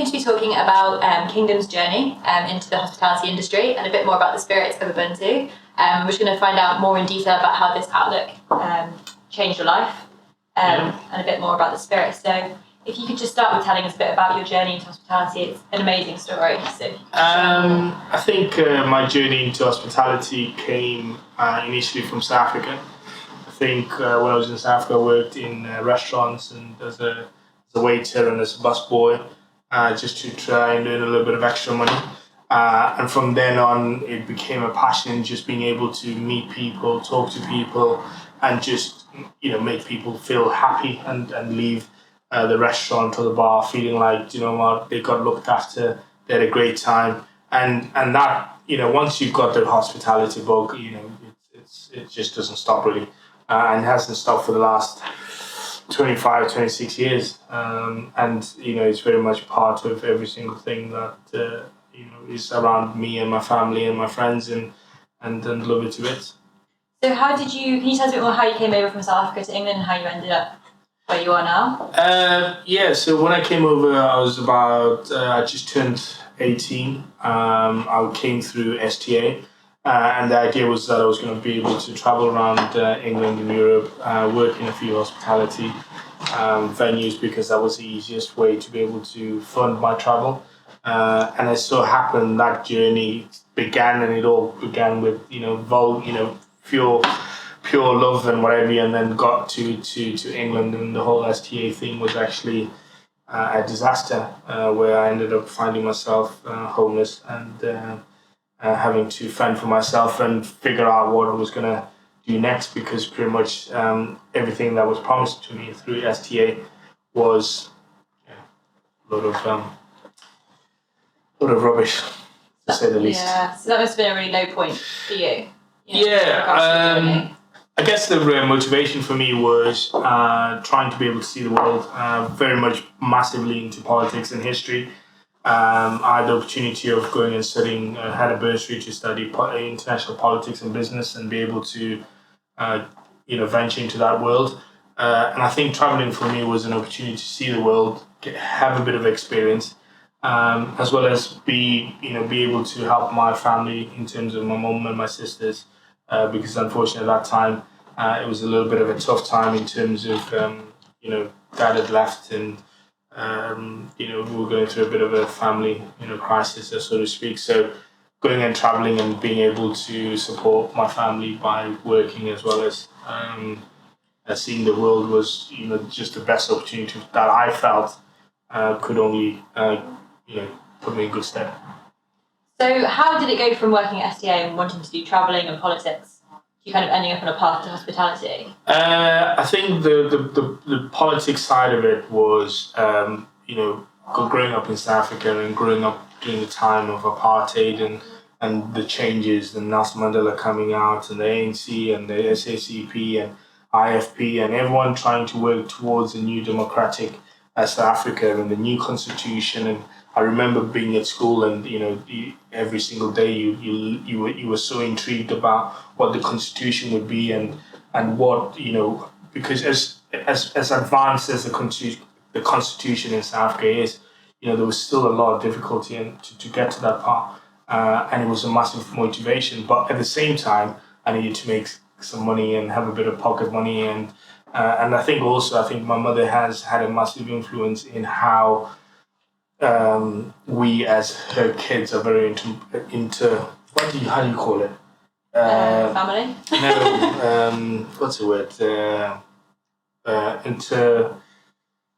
to be talking about Kingdom's journey into the hospitality industry and a bit more about the spirit of Ubuntu. We're just going to find out more in detail about how this outlook changed your life and a bit more about the spirit. So if you could just start with telling us a bit about your journey into hospitality. It's an amazing story. So I think my journey into hospitality came initially from South Africa. I think when I was in South Africa, I worked in restaurants and as a waiter and as a busboy, just to try and earn a little bit of extra money. And from then on, it became a passion, just being able to meet people, talk to people, and just make people feel happy and leave the restaurant or the bar feeling like what, they got looked after, they had a great time, and that once you've got the hospitality bug, it just doesn't stop really, and hasn't stopped for the last 25, 26 years, and it's very much part of every single thing that is around me and my family and my friends, and love it to bits. So can you tell us a bit more how you came over from South Africa to England and how you ended up where you are now? So when I came over, I was I just turned 18. I came through STA, and the idea was that I was going to be able to travel around England and Europe, work in a few hospitality venues, because that was the easiest way to be able to fund my travel. And it so happened that journey began, and it all began with pure love and whatever, and then got to England, and the whole STA thing was actually a disaster, where I ended up finding myself homeless and having to fend for myself and figure out what I was going to do next, because pretty much everything that was promised to me through STA was a lot of rubbish, to say the least. Yeah, so that must have been a really low point for you. I guess the motivation for me was trying to be able to see the world, very much massively into politics and history. I had the opportunity of going and studying, had a bursary to study international politics and business and be able to venture into that world. And I think traveling for me was an opportunity to see the world, have a bit of experience, as well as be able to help my family in terms of my mum and my sisters, because unfortunately at that time it was a little bit of a tough time in terms of dad had left, and we were going through a bit of a family crisis, so to speak. So going and traveling and being able to support my family by working as well as seeing the world was just the best opportunity that I felt could only put me in good stead. So how did it go from working at STA and wanting to do travelling and politics to you kind of ending up on a path to hospitality? I think the politics side of it was, growing up in South Africa and growing up during the time of apartheid and the changes, and Nelson Mandela coming out, and the ANC and the SACP and IFP, and everyone trying to work towards a new democratic South Africa and the new constitution. And I remember being at school, and every single day you were so intrigued about what the constitution would be, and what because as advanced as the constitution in South Africa is, there was still a lot of difficulty to get to that part, and it was a massive motivation. But at the same time, I needed to make some money and have a bit of pocket money, and I think my mother has had a massive influence in how we as her kids are very into how do you call it? Family? No, what's the word?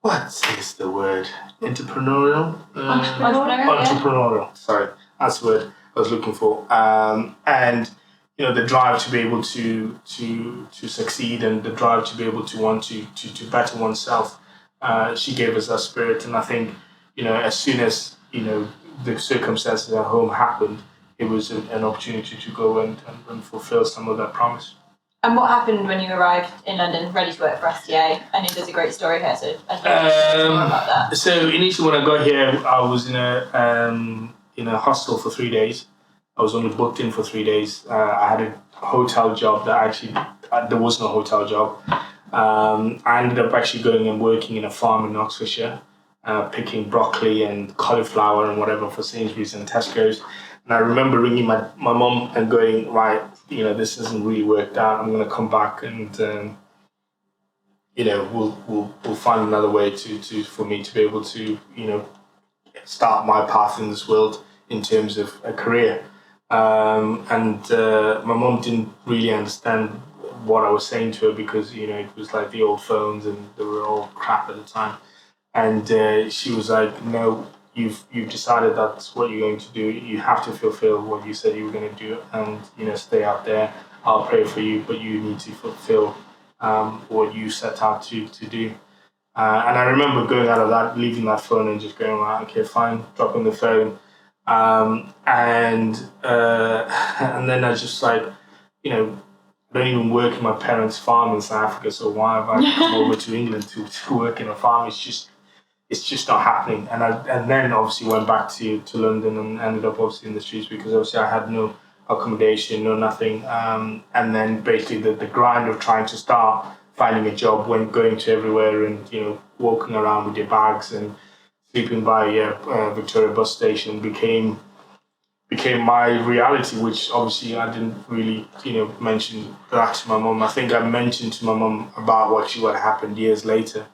What is the word? Entrepreneurial? Entrepreneurial. Sorry, that's the word I was looking for. And the drive to be able to succeed, and the drive to be able to want to better oneself. She gave us that spirit, and I think as soon as the circumstances at home happened, it was an opportunity to go and fulfill some of that promise. And what happened when you arrived in London, ready to work for STA? I know there's a great story here, so I'd love to hear more about that. So initially, when I got here, I was in a hostel for 3 days. I was only booked in for 3 days. I had a hotel job that actually there was no hotel job. I ended up actually going and working in a farm in Oxfordshire. picking broccoli and cauliflower and whatever for Sainsbury's and Tesco's. And I remember ringing my mum and going, right, this hasn't really worked out. I'm going to come back and, we'll find another way for me to be able to, start my path in this world in terms of a career. And my mum didn't really understand what I was saying to her because, it was like the old phones and they were all crap at the time. And she was like, no, you've decided that's what you're going to do. You have to fulfill what you said you were going to do and, stay out there. I'll pray for you, but you need to fulfill what you set out to do. And I remember going out of that, leaving that phone and just going, right, okay, fine, dropping the phone. And then I just like, I don't even work in my parents' farm in South Africa, so why have I come over to England to work in a farm? It's just not happening. And then obviously went back to London and ended up obviously in the streets because obviously I had no accommodation, no nothing. And then basically the grind of trying to start finding a job when going to everywhere and, walking around with your bags and sleeping by Victoria bus station became my reality, which obviously I didn't really, mention that to my mum. I think I mentioned to my mum about what happened years later.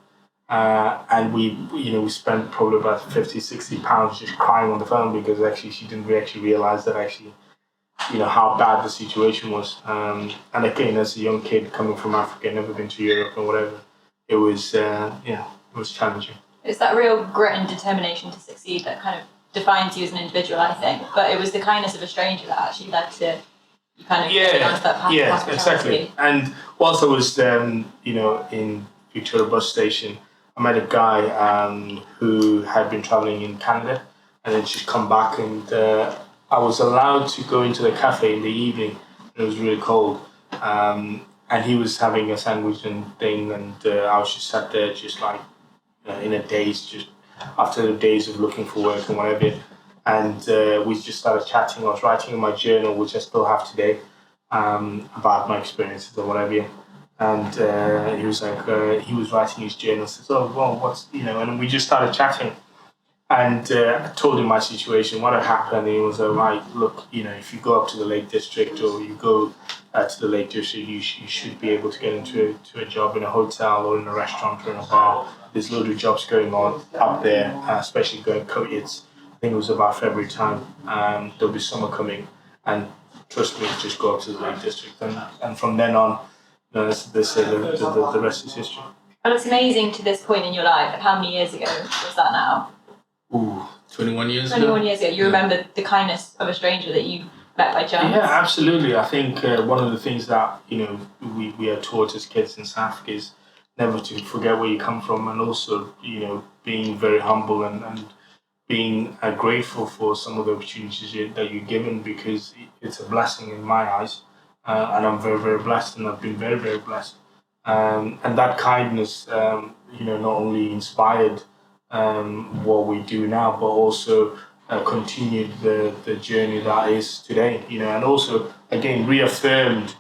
And we spent probably about 50, 60 pounds just crying on the phone because actually she didn't actually realize that actually, how bad the situation was. And again, as a young kid coming from Africa, never been to Europe or whatever, it was, it was challenging. It's that real grit and determination to succeed that kind of defines you as an individual, I think. But it was the kindness of a stranger that actually led to you kind of getting onto that path. Yeah, exactly. And whilst I was, in Victoria bus station, I met a guy who had been traveling in Canada and then just come back and I was allowed to go into the cafe in the evening. It was really cold. And he was having a sandwich and thing and I was just sat there just like in a daze, just after the days of looking for work and whatever. And we just started chatting. I was writing in my journal, which I still have today, about my experiences or whatever. And he was like, he was writing his journal. Says, "Oh, well, what's And we just started chatting. And I told him my situation, what had happened. And he was like, right, look, if you go up to the Lake District or you go to the Lake District, you should be able to get into a job in a hotel or in a restaurant or in a bar. There's loads of jobs going on up there, especially going. It's I think it was about February time. There'll be summer coming, and trust me, just go up to the Lake District, and from then on, the rest is history." And it's amazing to this point in your life. How many years ago was that now? 21 years 21 years ago. You remember the kindness of a stranger that you met by chance? Yeah, absolutely. I think one of the things that we are taught as kids in South Africa is never to forget where you come from, and also being very humble and being grateful for some of the opportunities that you're given, because it's a blessing in my eyes, and I'm very, very blessed, and I've been very, very blessed. And that kindness, not only inspired what we do now, but also continued the journey that is today, and also again reaffirmed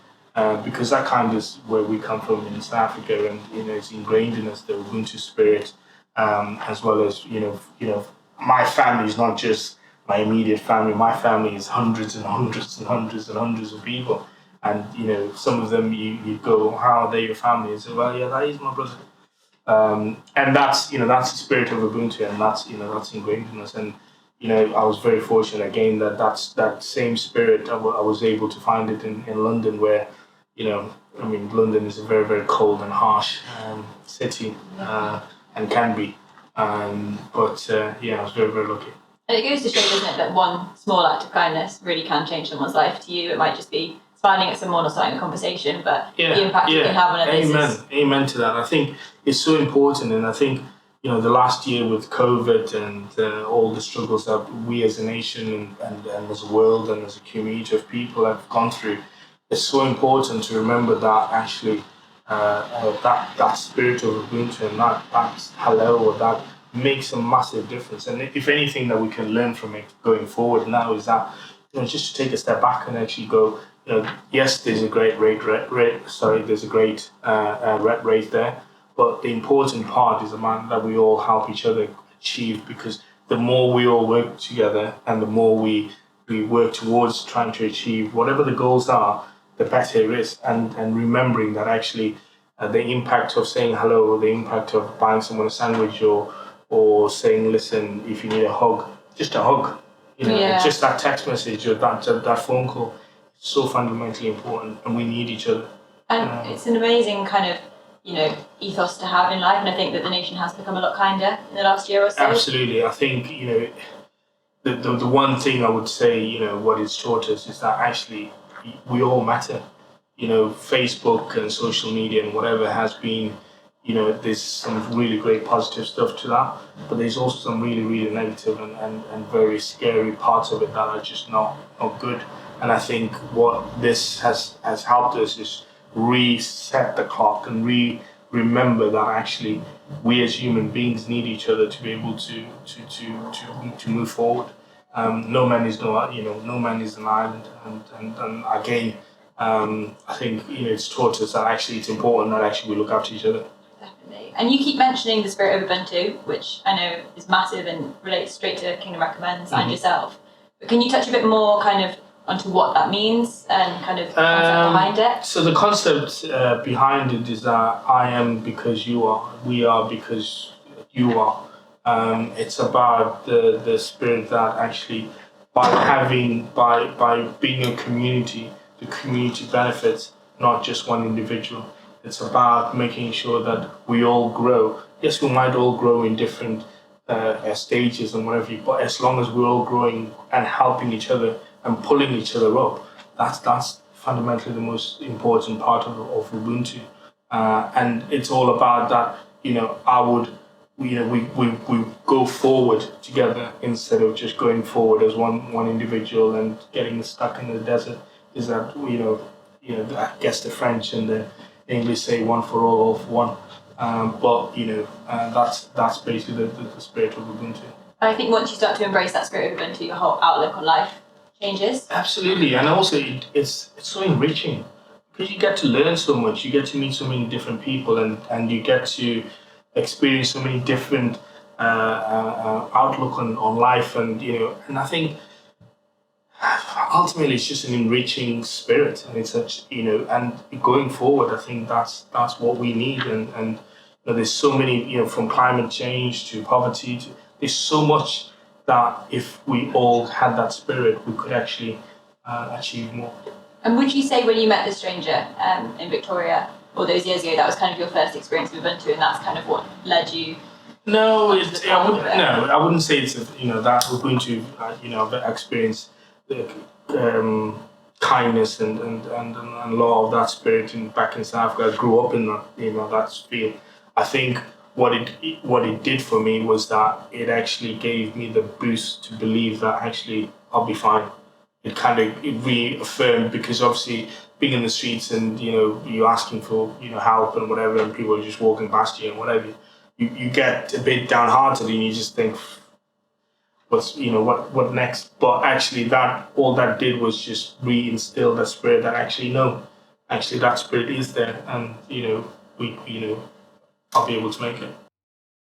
because that kind is where we come from in South Africa, and it's ingrained in us, the Ubuntu spirit, as well as my family is not just my immediate family. My family is hundreds and hundreds and hundreds and hundreds of people, and some of them you go, how are they your family? And say, well, yeah, that is my brother. And that's the spirit of Ubuntu, and that's ingrained in us. And I was very fortunate again that same spirit I was able to find it in London, where London is a very, very cold and harsh city, and can be. But I was very, very lucky. And it goes to show, doesn't it, that one small act of kindness really can change someone's life. To you, it might just be smiling at someone or starting a conversation, but the impact you can have on others. Amen to that. I think it's so important, and I think the last year with COVID and all the struggles that we as a nation and as a world and as a community of people have gone through, it's so important to remember that actually that spirit of Ubuntu and that hello, or that makes a massive difference. And if anything that we can learn from it going forward now is that just to take a step back and actually go, yes, there's a great there's a great rat rate there, but the important part is that we all help each other achieve, because the more we all work together and the more we work towards trying to achieve whatever the goals are, the better it is. And remembering that actually the impact of saying hello, or the impact of buying someone a sandwich, or saying, listen, if you need a hug, just a hug, just that text message or that phone call, is so fundamentally important, and we need each other. And it's an amazing kind of, ethos to have in life, and I think that the nation has become a lot kinder in the last year or so. Absolutely. I think, the one thing I would say, what it's taught us is that actually we all matter. Facebook and social media and whatever has been, there's some really great positive stuff to that, but there's also some really, really negative and very scary parts of it that are just not good. And I think what this has helped us is reset the clock and remember that actually we as human beings need each other to be able to move forward. No man is no man is an island, and again, I think it's taught us that actually it's important that actually we look after each other. Definitely. And you keep mentioning the spirit of Ubuntu, which I know is massive and relates straight to Kingdom Recommends and yourself. But can you touch a bit more kind of onto what that means and kind of the concept behind it? So the concept behind it is that I am because you are, we are because you are. It's about the spirit that actually by being a community, the community benefits, not just one individual. It's about making sure that we all grow. Yes, we might all grow in different stages and whatever, but as long as we're all growing and helping each other and pulling each other up, that's fundamentally the most important part of Ubuntu. And it's all about that, we go forward together instead of just going forward as one individual and getting stuck in the desert. Is that, I guess the French and the English say one for all for one. But that's basically the spirit of Ubuntu. I think once you start to embrace that spirit of Ubuntu, your whole outlook on life changes. Absolutely, and also it's so enriching because you get to learn so much. You get to meet so many different people, and you get to experience so many different outlook on life, and I think ultimately it's just an enriching spirit, and it's such and going forward, I think that's what we need, and there's so many from climate change to poverty there's so much that if we all had that spirit, we could actually achieve more. And would you say when you met the stranger in Victoria all those years ago, that was kind of your first experience with Ubuntu, and that's kind of what led you? No, I wouldn't say it's that Ubuntu. I've experienced the kindness and a lot of that spirit back in South Africa. I grew up in that that field. I think what it did for me was that it actually gave me the boost to believe that actually I'll be fine. It kind of reaffirmed, because obviously being in the streets and you're asking for help and whatever, and people are just walking past you and whatever, you get a bit downhearted and you just think, what's what next? But actually all that did was just reinstill that spirit that actually that spirit is there, and I'll be able to make it.